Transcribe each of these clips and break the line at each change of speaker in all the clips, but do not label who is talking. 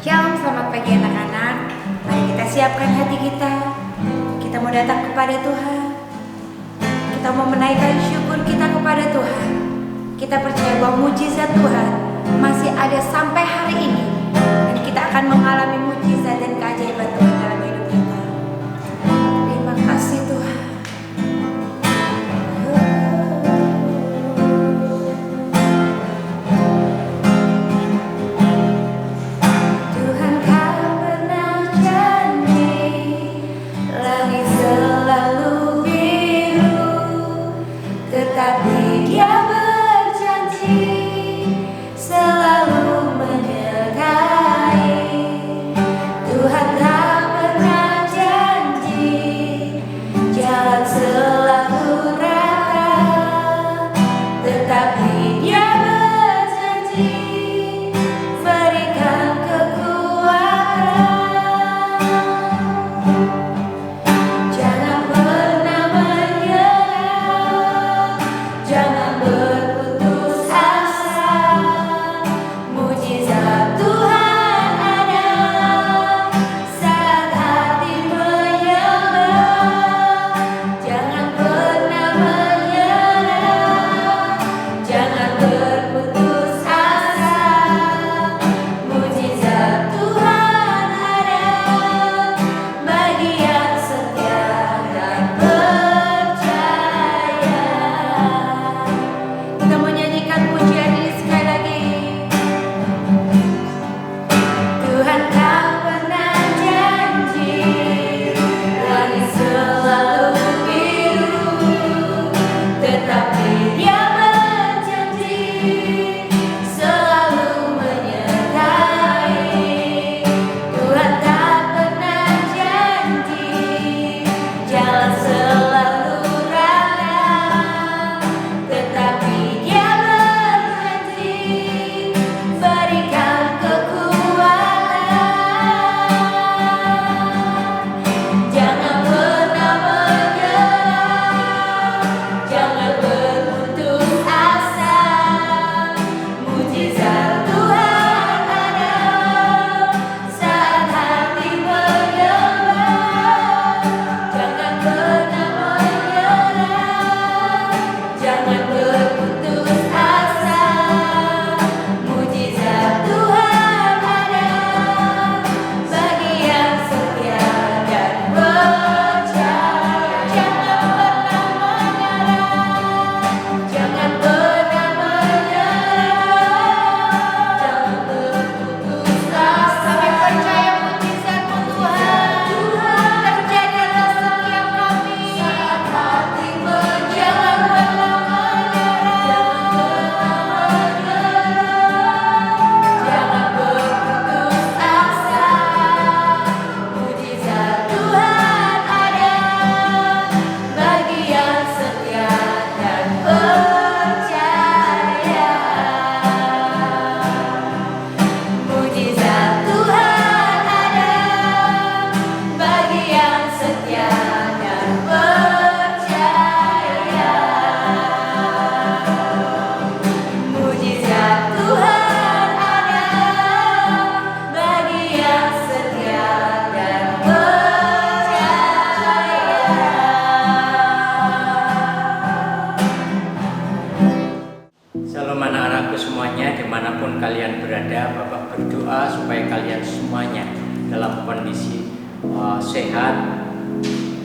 Shalom, selamat pagi anak-anak. Mari kita siapkan hati kita. Kita mau datang kepada Tuhan. Kita mau menaikkan syukur kita kepada Tuhan. Kita percaya bahwa mujizat Tuhan masih ada sampai hari ini. Dan kita akan mengalami mujizat dan keajaiban Tuhan dalam hidup kita. Terima kasih Tuhan.
Kalian berada, Bapak berdoa supaya kalian semuanya dalam kondisi sehat,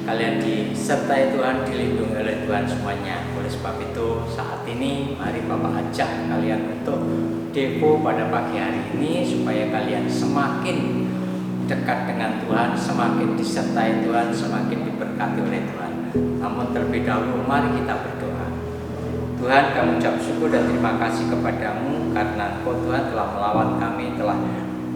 kalian disertai Tuhan, dilindungi oleh Tuhan semuanya. Oleh sebab itu saat ini mari Bapak ajak kalian untuk depo pada pagi hari ini supaya kalian semakin dekat dengan Tuhan, semakin disertai Tuhan, semakin diberkati oleh Tuhan. Namun terlebih dahulu mari kita berdoa. Tuhan, kami ucap syukur dan terima kasih kepadamu karena Engkau Tuhan telah melawat kami, telah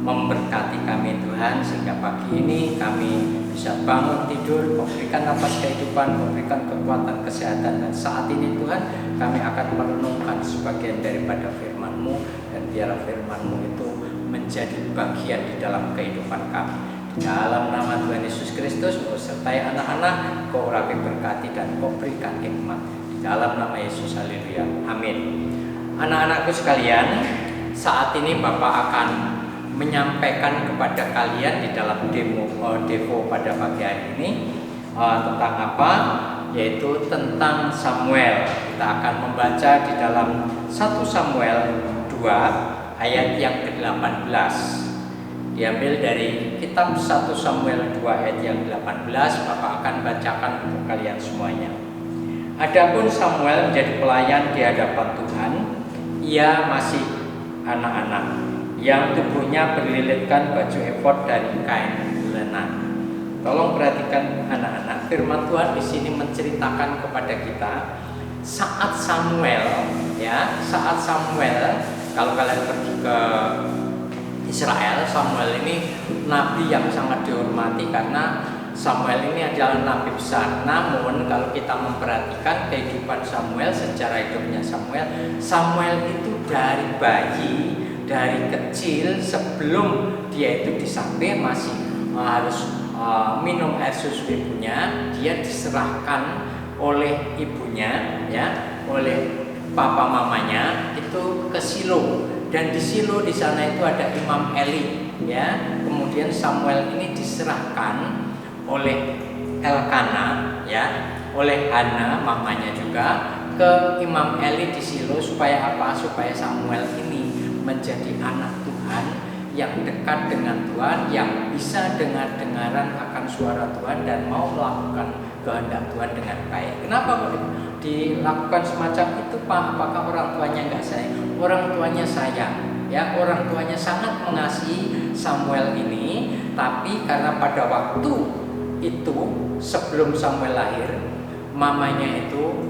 memberkati kami Tuhan, sehingga pagi ini kami bisa bangun tidur, Kau berikan nafas kehidupan, Kau berikan kekuatan, kesehatan, dan saat ini Tuhan kami akan merenungkan sebagian daripada firman-Mu, dan biarlah firman-Mu itu menjadi bagian di dalam kehidupan kami. Di dalam nama Tuhan Yesus Kristus, Kau sertai anak-anak, Kau urapi berkati dan Kau berikan hikmat. Dalam nama Yesus, haleluya, amin. Anak-anakku sekalian, saat ini Bapak akan menyampaikan kepada kalian di dalam devo pada pagi hari ini tentang apa? Yaitu tentang Samuel. Kita akan membaca di dalam 1 Samuel 2 ayat yang ke-18. Diambil dari kitab 1 Samuel 2 ayat yang 18. Bapak akan bacakan untuk kalian semuanya. Adapun Samuel menjadi pelayan di hadapan Tuhan. Ia masih anak-anak yang tubuhnya berlilitkan baju efod dari kain lenan. Tolong perhatikan anak-anak, firman Tuhan di sini menceritakan kepada kita saat Samuel, kalau kalian pergi ke Israel, Samuel ini nabi yang sangat dihormati karena Samuel ini adalah nabi besar. Namun kalau kita memperhatikan kehidupan Samuel, sejarah hidupnya Samuel itu dari bayi, dari kecil sebelum dia itu disapih masih harus minum air susu ibunya, dia diserahkan oleh ibunya, oleh papa mamanya itu ke Silo, dan di Silo di sana itu ada Imam Eli, Kemudian Samuel ini diserahkan oleh Elkana, oleh Hana mamanya juga ke Imam Eli di Silo supaya apa? Supaya Samuel ini menjadi anak Tuhan yang dekat dengan Tuhan, yang bisa dengar-dengaran akan suara Tuhan dan mau melakukan kehendak Tuhan dengan baik. Kenapa dilakukan semacam itu, Pak? Apakah orang tuanya nggak sayang? Orang tuanya sayang, orang tuanya sangat mengasihi Samuel ini. Tapi karena pada waktu itu sebelum Samuel lahir, mamanya itu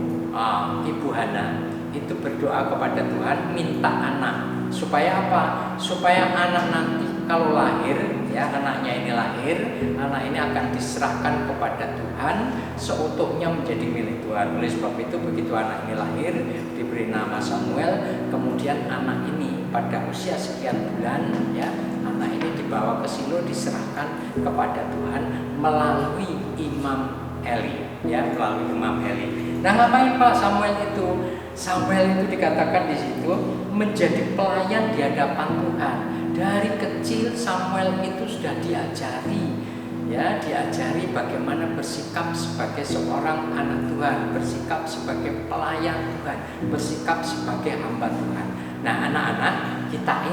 Ibu Hana itu berdoa kepada Tuhan minta anak. Supaya apa? Supaya anak nanti kalau lahir, anaknya ini lahir, anak ini akan diserahkan kepada Tuhan seutuhnya menjadi milik Tuhan. Oleh sebab itu begitu anak ini lahir, diberi nama Samuel, kemudian anak ini pada usia sekian bulan, anak ini dibawa ke Silo, diserahkan kepada Tuhan melalui Imam Eli, melalui Imam Eli. Nah, ngapain Pak Samuel itu? Samuel itu dikatakan di situ menjadi pelayan di hadapan Tuhan. Dari kecil Samuel itu sudah diajari, diajari bagaimana bersikap sebagai seorang anak Tuhan, bersikap sebagai pelayan Tuhan, bersikap sebagai hamba Tuhan. Nah, anak-anak, kita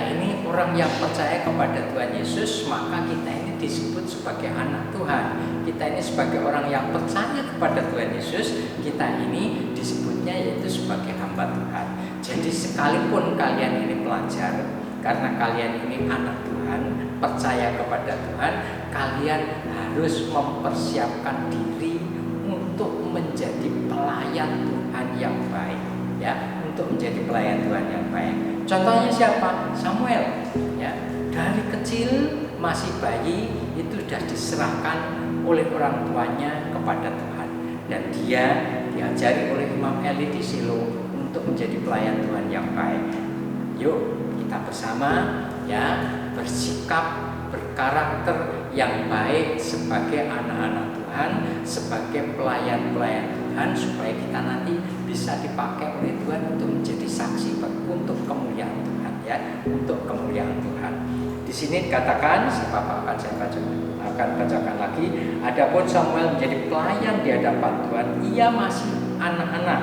ini orang yang percaya kepada Tuhan Yesus, maka kita ini disebut sebagai anak Tuhan. Kita ini sebagai orang yang percaya kepada Tuhan Yesus, kita ini disebutnya yaitu sebagai hamba Tuhan. Jadi sekalipun kalian ini pelajar, karena kalian ini anak Tuhan, percaya kepada Tuhan, kalian harus mempersiapkan diri untuk menjadi pelayan Tuhan yang baik, untuk menjadi pelayan Tuhan yang baik. Contohnya siapa? Samuel, dari kecil masih bayi itu sudah diserahkan oleh orang tuanya kepada Tuhan, dan dia diajari oleh Imam Eli di Silo untuk menjadi pelayan Tuhan yang baik. Yuk kita bersama bersikap, berkarakter yang baik sebagai anak-anak Tuhan, sebagai pelayan-pelayan Tuhan, supaya kita nanti bisa dipakai oleh Tuhan untuk menjadi saksi untuk kemuliaan Tuhan, untuk kemuliaan Tuhan. Di sini dikatakan, Bapak akan bacakan lagi. Adapun Samuel menjadi pelayan di hadapan Tuhan, ia masih anak-anak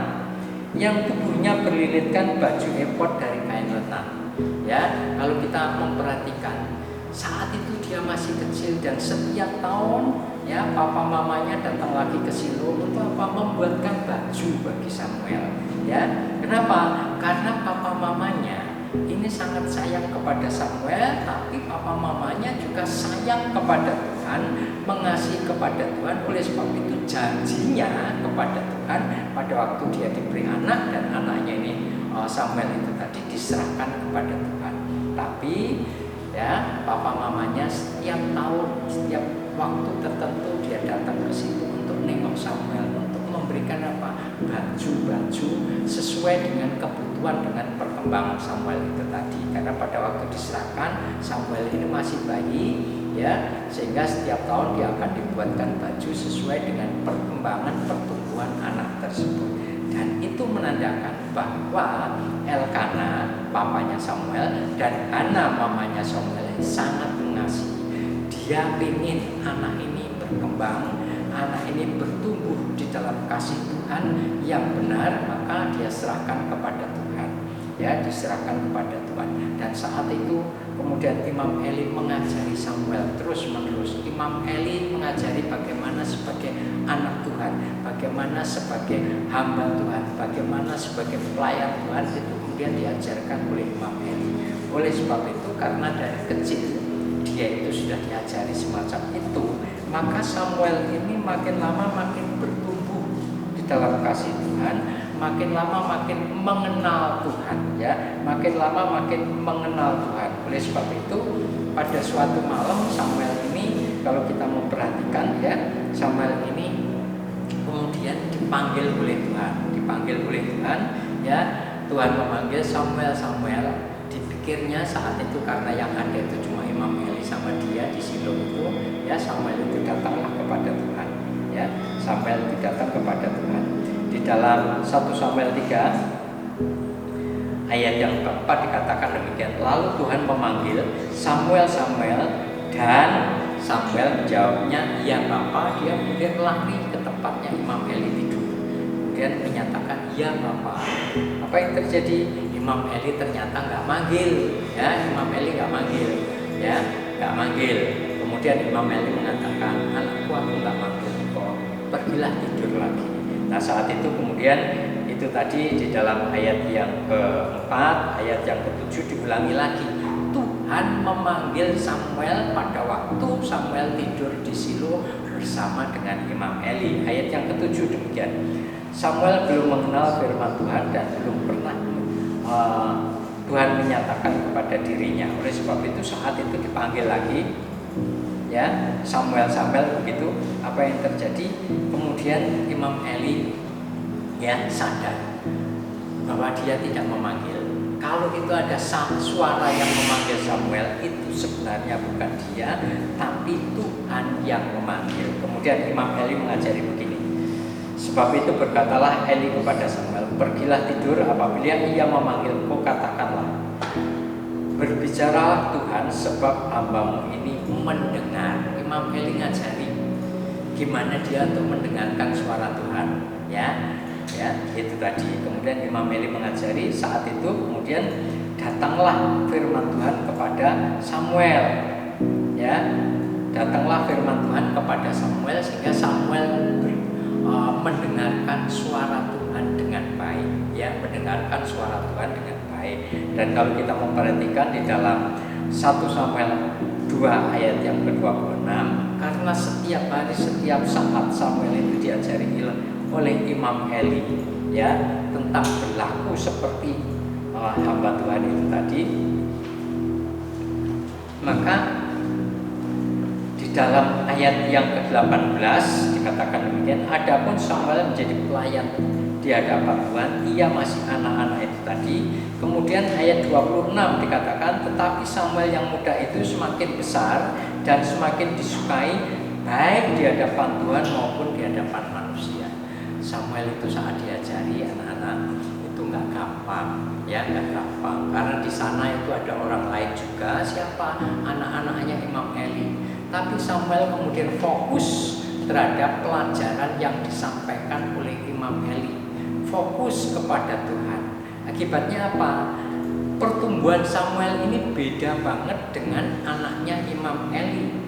yang tubuhnya berlilitkan baju efod dari kain lenan. Kalau kita memperhatikan, saat itu dia masih kecil dan setiap tahun papa mamanya datang lagi ke Silo untuk membuatkan baju bagi Samuel. Kenapa? Karena papa mamanya ini sangat sayang kepada Samuel, tapi papa mamanya juga sayang kepada Tuhan, mengasihi kepada Tuhan. Oleh sebab itu janjinya kepada Tuhan pada waktu dia diberi anak, dan anaknya ini Samuel itu tadi diserahkan kepada Tuhan. Tapi papa mamanya setiap tahun, setiap waktu tertentu dia datang ke situ untuk nengok Samuel, untuk memberikan baju-baju sesuai dengan kebutuhan, dengan perkembangan Samuel itu tadi. Karena pada waktu diserahkan, Samuel ini masih bayi, sehingga setiap tahun dia akan dibuatkan baju sesuai dengan perkembangan pertumbuhan anak tersebut. Dan itu menandakan bahwa Elkana papanya Samuel dan Hana mamanya Samuel sangat mengasihi. Dia ingin anak ini berkembang, anak ini bertumbuh di dalam kasih Tuhan yang benar, maka dia serahkan kepada Tuhan. Ya, diserahkan kepada Tuhan. Dan saat itu kemudian Imam Eli mengajari Samuel terus menerus. Imam Eli mengajari bagaimana sebagai anak Tuhan, bagaimana sebagai hamba Tuhan, bagaimana sebagai pelayan Tuhan, itu kemudian diajarkan oleh Imam Eli. Oleh sebab itu, karena dari kecil dia itu sudah diajari semacam itu, maka Samuel ini makin lama makin bertumbuh di dalam kasih Tuhan, makin lama makin mengenal Tuhan, ya, makin lama makin mengenal Tuhan. Oleh sebab itu, pada suatu malam Samuel ini, kalau kita memperhatikan, ya, Samuel ini kemudian dipanggil oleh Tuhan, ya, Tuhan memanggil Samuel. Dipikirnya saat itu karena yang ada itu cuma Imam Eli sama dia di Silo itu, ya, Samuel itu datanglah kepada Tuhan, ya, Samuel itu datang kepada Tuhan. Di dalam 1 Samuel 3 ayat yang keempat dikatakan demikian. Lalu Tuhan memanggil Samuel, dan Samuel menjawabnya, "Ya Bapa." Dia kemudian lari ke tempatnya Imam Eli tidur. Kemudian menyatakan, "Ya Bapa." Apa yang terjadi? Imam Eli ternyata nggak manggil, ya, Imam Eli nggak manggil, ya, nggak manggil. Kemudian Imam Eli mengatakan, "Anakku, aku nggak manggil kok, pergilah tidur lagi." Nah, saat itu kemudian itu tadi di dalam ayat yang keempat, ayat yang ketujuh diulangi lagi. Tuhan memanggil Samuel pada waktu Samuel tidur di Silo bersama dengan Imam Eli. Ayat yang ketujuh demikian. Samuel belum mengenal firman Tuhan dan belum pernah Tuhan menyatakan kepada dirinya. Oleh sebab itu saat itu dipanggil lagi, ya, Samuel begitu. Apa yang terjadi? Kemudian Imam Eli, ya, sadar bahwa dia tidak memanggil. Kalau itu ada suara yang memanggil Samuel, itu sebenarnya bukan dia, tapi Tuhan yang memanggil. Kemudian Imam Eli mengajari begini. Sebab itu berkatalah Eli kepada Samuel, "Pergilah tidur, apabila ia memanggilku, katakanlah, berbicaralah Tuhan, sebab hambamu ini mendengar." Imam Eli ngajari gimana dia untuk mendengarkan suara Tuhan, ya, itu tadi. Kemudian Imam Eli mengajari saat itu, kemudian datanglah firman Tuhan kepada Samuel, ya, datanglah firman Tuhan kepada Samuel sehingga Samuel mendengarkan suara Tuhan dengan baik, ya, mendengarkan suara Tuhan dengan baik. Dan kalau kita memperhatikan di dalam 1 Samuel 2 ayat yang ke-26, karena setiap hari, setiap saat Samuel itu diajari oleh Imam Eli, ya, tentang berlaku seperti hamba Tuhan itu tadi, maka di dalam ayat yang ke-18 dikatakan demikian. Adapun Samuel menjadi pelayan di hadapan Tuhan, ia masih anak-anak itu tadi. Kemudian ayat 26 dikatakan, tetapi Samuel yang muda itu semakin besar dan semakin disukai, baik di hadapan Tuhan maupun di hadapan manusia. Samuel itu saat diajari anak-anak itu nggak gampang, ya, nggak gampang, karena di sana itu ada orang lain juga. Siapa? Anak-anaknya Imam Eli. Tapi Samuel kemudian fokus terhadap pelajaran yang disampaikan oleh Imam Eli, fokus kepada Tuhan. Akibatnya apa? Pertumbuhan Samuel ini beda banget dengan anaknya Imam Eli.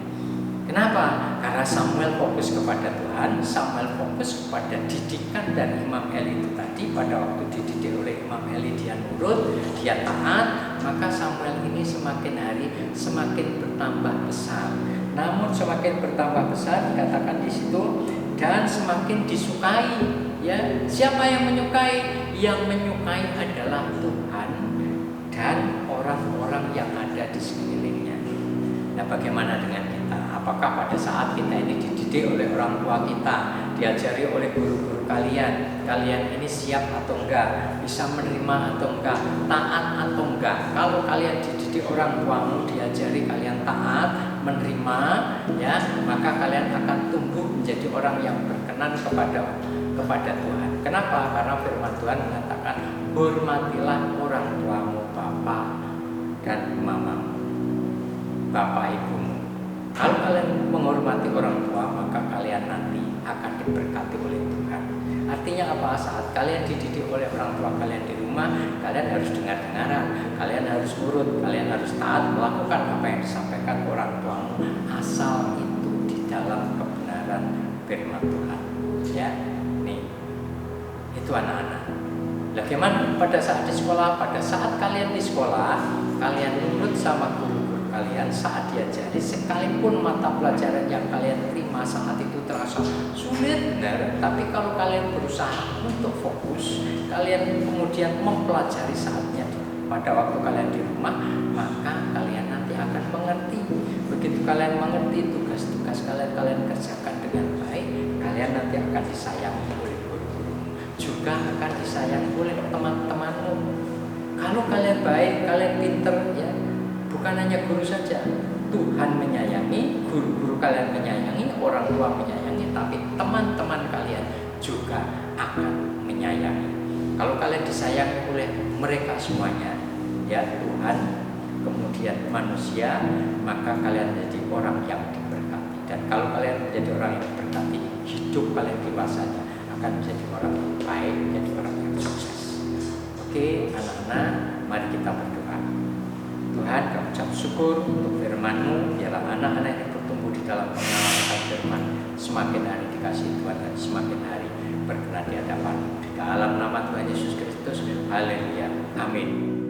Kenapa? Karena Samuel fokus kepada Tuhan, Samuel fokus kepada didikan dari Imam Eli itu tadi. Pada waktu dididik oleh Imam Eli, dia nurut, dia taat, maka Samuel ini semakin hari semakin bertambah besar. Namun semakin bertambah besar dikatakan di situ, dan semakin disukai, ya. Siapa yang menyukai? Yang menyukai adalah Tuhan dan orang-orang yang ada di sekelilingnya. Nah, bagaimana dengan kita? Apakah pada saat kita ini dididik oleh orang tua kita, diajari oleh guru-guru kalian ini siap atau enggak, bisa menerima atau enggak, taat atau enggak? Kalau kalian dididik orang tuamu, diajari kalian taat, menerima, ya, maka kalian akan tumbuh menjadi orang yang berkenan kepada Tuhan. Kenapa? Karena firman Tuhan mengatakan hormatilah orang tuamu, bapak dan mamamu, bapak ibumu. Kalau kalian menghormati orang tua, maka kalian nanti akan diberkati oleh Tuhan. Artinya apa? Saat kalian dididik oleh orang tua kalian di rumah, kalian harus dengar-dengaran, kalian harus nurut, kalian harus taat melakukan apa yang disampaikan orang tuamu, asal itu di dalam kebenaran firman Tuhan. Ya, nih, itu anak-anak. Bagaimana pada saat di sekolah? Pada saat kalian di sekolah, kalian nurut sama guru kalian saat diajari, sekalipun mata pelajaran yang kalian terima saat itu terasa sulit, benar. Tapi kalau kalian berusaha untuk fokus, kalian kemudian mempelajari saatnya pada waktu kalian di rumah, maka kalian nanti akan mengerti. Begitu kalian mengerti tugas-tugas kalian kerjakan dengan baik, kalian nanti akan disayangi oleh guru-guru, juga akan disayangi oleh teman-temanmu. Kalau kalian baik, kalian pinter, ya, bukan hanya guru saja, Tuhan menyayangi, guru-guru kalian menyayangi, orang tua menyayangi, tapi teman-teman kalian juga akan menyayangi. Kalau kalian disayangi oleh mereka semuanya, ya Tuhan, kemudian manusia, maka kalian menjadi orang yang diberkati. Dan kalau kalian menjadi orang yang diberkati, hidup kalian dewasanya akan menjadi orang yang baik, menjadi orang yang sukses. Oke, anak-anak, mari kita berdoa. Tuhan, kami ucap syukur untuk firman-Mu, biarlah anak-anak yang bertumbuh di dalam pengawasan firman semakin hari dikasih Tuhan dan semakin hari berkenan di hadapan-Mu. Di dalam nama Tuhan Yesus Kristus, haleluya, amin.